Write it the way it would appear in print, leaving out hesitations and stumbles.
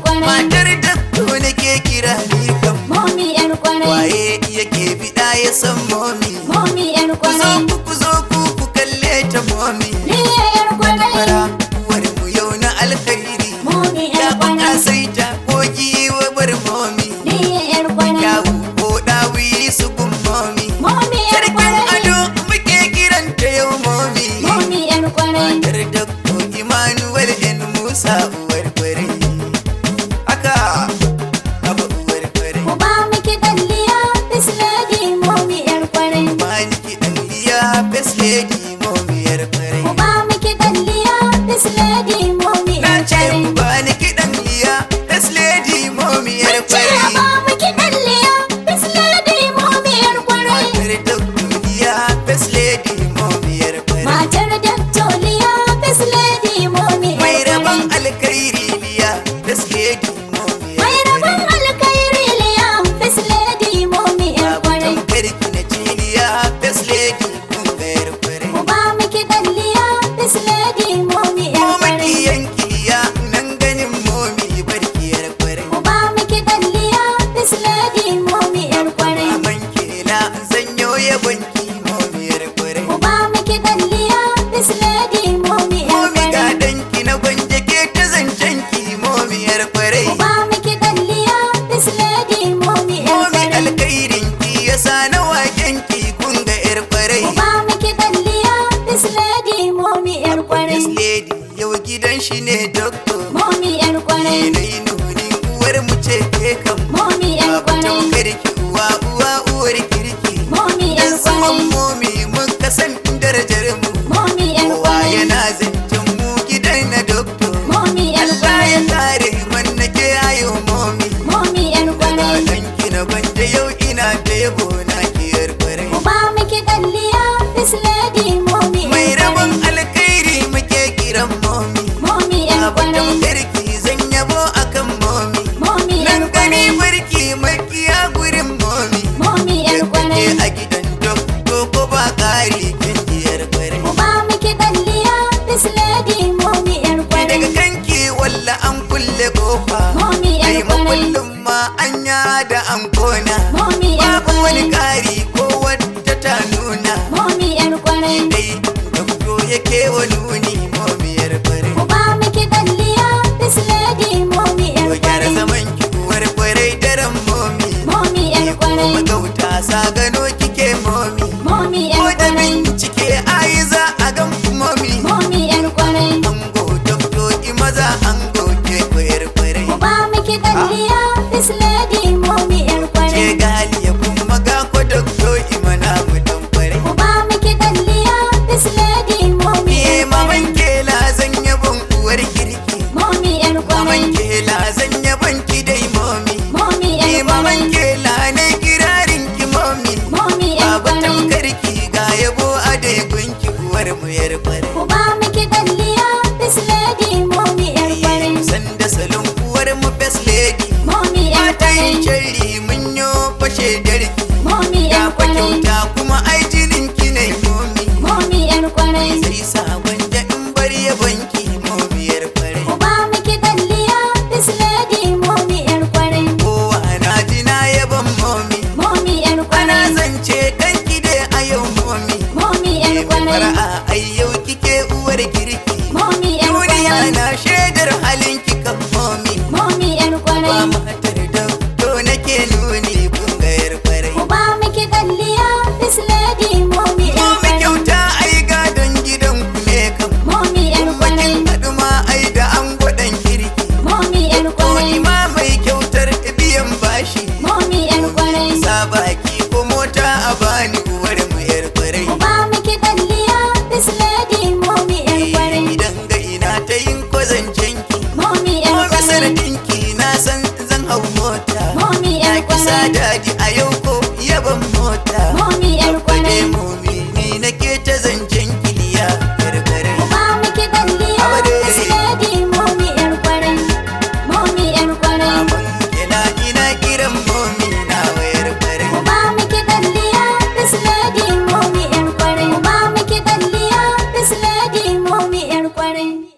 kwarai. matar da to nake kira ni kam. Momi yar kwarai. Waye yake bida ya san momi. Momi yar Ku zo kwarai. ku zo ku kalle ta momi. Liya yar kwarai. Fara uwar mu yau na alkhairi. Momi Ya yar buka kwarai. sai ta kogi wa bar momi. Liya yar kwarai. Ya ko dawi su gun momi. Momi yar Sarkin kwarai. ado muke kiranta yau momi. Momi yar kwarai. Matar Dakto Emmanuel N. Musa uwar kwarai. Haka haba uwar kwarai. Ku ba mu kiɗan liya this lady momi yar kwarai. Bani kiɗan liya best lady momiyar kwarai. Ku ba mu kiɗan liya this lady momi Na yar ce kwarai. ku bani kiɗan liya best lady momiyar Ce a kwarai. ba mu kiɗan liya this lady momi yar kwarai. Matar Dakto liya best lady momiyar kwarai. Matar Dakto liya this lady momi Mai yar rabon kwarai. alkhairi liya best lady momiyar Mai rabon alkhairi liya this lady momi yar kwarai. Tamkarki na jiliya best lady kungayar kwarai. Ku ba mu kiɗan liya this lady momi yar Momi kwarai. yankiya nan ganin momi barkiyar kwarai. Ku ba mu kiɗan liya this lady momi yar kwarai. Maman kela zanyo yabonki momiyar kwarai. Ku ba mu kiɗan liya this lady momi yar Momi ga kwarai. danki na gwanje ke ta zancenki momiyar kwarai. Ku ba mu kiɗan liya this lady momi yar Momi kwarai. alkhairinki ya sa na wakenki kunga yar kwarai. Ku ba mu kiɗan liya this lady momi yar kwarai. This lady yau gidan shi ne doctor. Momi yar kwarai. Yanayi nuni uwar mu ce ke kan. Momi yar Babu kwarai. tamkarki uwar kirki. Momi yar Dan saman kwarai. momi mun kasan darajar mu. Momi yar Kowa kwarai. yana zancen mu gidan na doctor. Momi yar Allah ya kwarai. kare wanda ke ayo momi. Momi yar kwarai. Danki na gwanje yau ina da yabo na kiyar kwarai. Ku ba mu kiɗan liya this lady momi Mai yar rabon kwarai. alkhairi muke kiran momi. Momi yar Babu kwarai. tamkarki zan yabo akan momi. Momi yar Nan gani kwarai. barki makiya gurin momi. Momi yar kwarai. Ke a gidan dokto ko ba kari kin diyar kwarai. Ku ba mu kiɗan liya this lady momi yar kwarai. Daga kanki walla an kulle kofa. Momi yar Ai kwarai. makullin ma anya da an kona. Momi yar Babu wani kwarai.